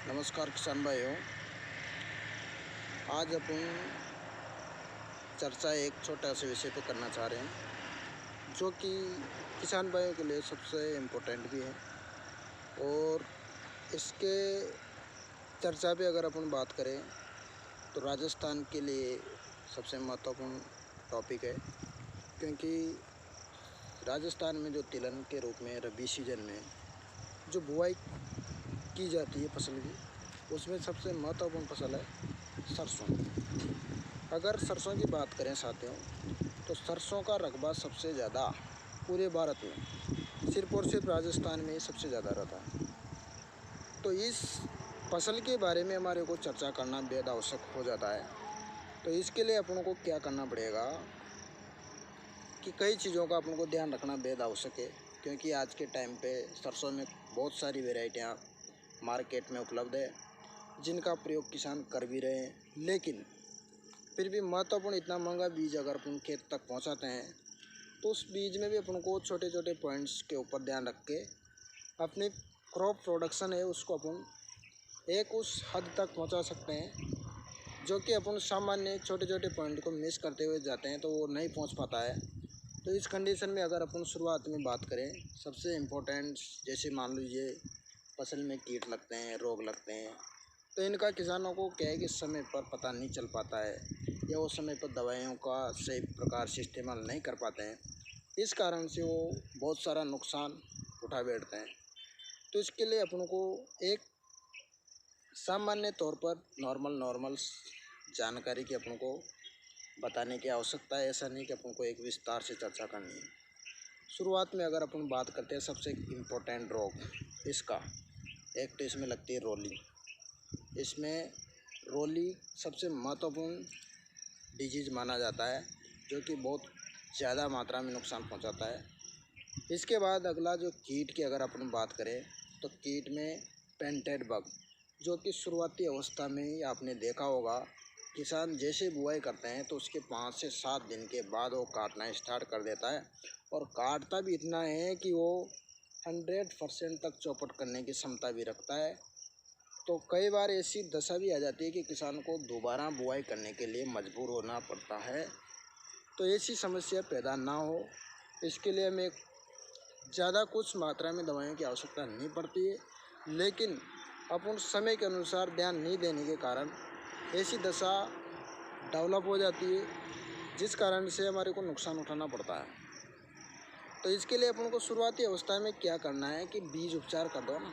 नमस्कार किसान भाइयों। आज अपन चर्चा एक छोटा से विषय पे करना चाह रहे हैं जो कि किसान भाइयों के लिए सबसे इम्पोर्टेंट भी है। और इसके चर्चा पे अगर अपन बात करें तो राजस्थान के लिए सबसे महत्वपूर्ण टॉपिक है, क्योंकि राजस्थान में जो तिलहन के रूप में रबी सीजन में जो बुआई की जाती है फसल की, उसमें सबसे महत्वपूर्ण फसल है सरसों। अगर सरसों की बात करें साथियों, तो सरसों का रकबा सबसे ज़्यादा पूरे भारत में सिर्फ और सिर्फ राजस्थान में ही सबसे ज़्यादा रहता है। तो इस फसल के बारे में हमारे को चर्चा करना बेहद आवश्यक हो जाता है। तो इसके लिए अपन को क्या करना पड़ेगा कि कई चीज़ों का अपन को ध्यान रखना बेहद आवश्यक है, क्योंकि आज के टाइम पे सरसों में बहुत सारी वेराइटियाँ मार्केट में उपलब्ध है जिनका प्रयोग किसान कर भी रहे हैं, लेकिन फिर भी महत्वपूर्ण इतना महंगा बीज अगर अपन खेत तक पहुंचाते हैं तो उस बीज में भी अपन को छोटे छोटे पॉइंट्स के ऊपर ध्यान रख के अपनी क्रॉप प्रोडक्शन है उसको अपन एक उस हद तक पहुंचा सकते हैं जो कि अपन सामान्य छोटे छोटे पॉइंट को मिस करते हुए जाते हैं तो वो नहीं पहुंच पाता है। तो इस कंडीशन में अगर अपन शुरुआत में बात करें, सबसे इम्पोर्टेंट जैसे मान लीजिए फसल में कीट लगते हैं, रोग लगते हैं, तो इनका किसानों को क्या है कि समय पर पता नहीं चल पाता है या वो समय पर दवाइयों का सही प्रकार से इस्तेमाल नहीं कर पाते हैं। इस कारण से वो बहुत सारा नुकसान उठा बैठते हैं। तो इसके लिए अपन को एक सामान्य तौर पर नॉर्मल जानकारी की अपन को बताने की आवश्यकता है। ऐसा नहीं कि अपन को एक विस्तार से चर्चा करनी है। शुरुआत में अगर अपन बात करते हैं सबसे इम्पोर्टेंट रोग इसका, एक तो इसमें लगती है रोली। इसमें रोली सबसे महत्वपूर्ण डिजीज़ माना जाता है जो कि बहुत ज़्यादा मात्रा में नुकसान पहुंचाता है। इसके बाद अगला जो कीट की अगर अपन बात करें तो कीट में पेंटेड बग, जो कि शुरुआती अवस्था में ही आपने देखा होगा किसान जैसे बुआई करते हैं तो उसके 5 से 7 दिन के बाद वो काटना स्टार्ट कर देता है, और काटता भी इतना है कि वो 100% तक चौपट करने की क्षमता भी रखता है। तो कई बार ऐसी दशा भी आ जाती है कि किसान को दोबारा बुआई करने के लिए मजबूर होना पड़ता है। तो ऐसी समस्या पैदा ना हो इसके लिए हमें ज़्यादा कुछ मात्रा में दवाइयों की आवश्यकता नहीं पड़ती है, लेकिन अपन समय के अनुसार ध्यान नहीं देने के कारण ऐसी दशा डेवलप हो जाती है जिस कारण से हमारे को नुकसान उठाना पड़ता है। तो इसके लिए अपन को शुरुआती अवस्था में क्या करना है कि बीज उपचार कर दो ना।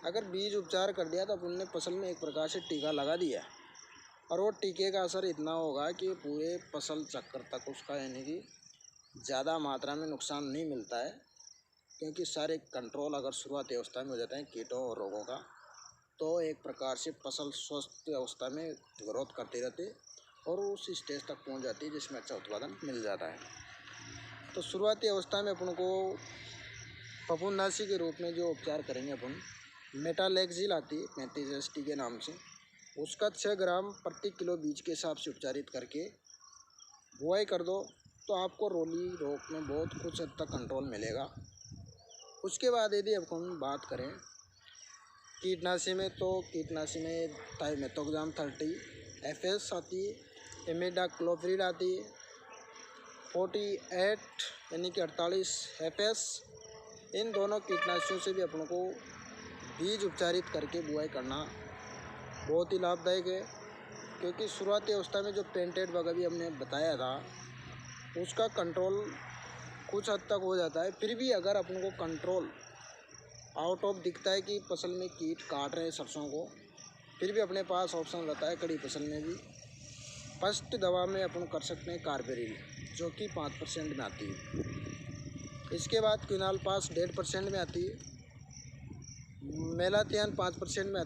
अगर बीज उपचार कर दिया तो अपन ने फसल में एक प्रकार से टीका लगा दिया, और वो टीके का असर इतना होगा कि पूरे फसल चक्र तक उसका यानी कि ज़्यादा मात्रा में नुकसान नहीं मिलता है, क्योंकि सारे कंट्रोल अगर शुरुआती अवस्था में हो जाते हैं कीटों और रोगों का, तो एक प्रकार से फसल स्वस्थ अवस्था में ग्रोथ करती रहती है और उस स्टेज तक पहुंच जाती है जिसमें अच्छा उत्पादन मिल जाता है। तो शुरुआती अवस्था में अपन को फफूंदनाशी के रूप में जो उपचार करेंगे अपन, मेटालेक्जिल आती है 35ST के नाम से, उसका 6 ग्राम प्रति किलो बीज के हिसाब से उपचारित करके बुआई कर दो तो आपको रोली रोग में बहुत कुछ हद तक कंट्रोल मिलेगा। उसके बाद यदि अपन बात करें कीटनाशी में, तो कीटनाशी में थाइमेथोक्साम 30 FS आती है, इमिडाक्लोप्रिड आती है 48 यानी कि 48 FS। इन दोनों कीटनाशियों से भी अपन को बीज उपचारित करके बुआई करना बहुत ही लाभदायक है, क्योंकि शुरुआती अवस्था में जो पेंटेड बग भी हमने बताया था उसका कंट्रोल कुछ हद तक हो जाता है। फिर भी अगर अपन को कंट्रोल आउट ऑफ दिखता है कि फसल में कीट काट रहे हैं सरसों को, फिर भी अपने पास ऑप्शन रहता है कड़ी फसल में भी। फर्स्ट दवा में अपन कर सकते हैं कार्बेरिल, जो कि 5% में आती है। इसके बाद क्विनाल पास 1.5% में आती है, मेलाथियन 5% में आती है।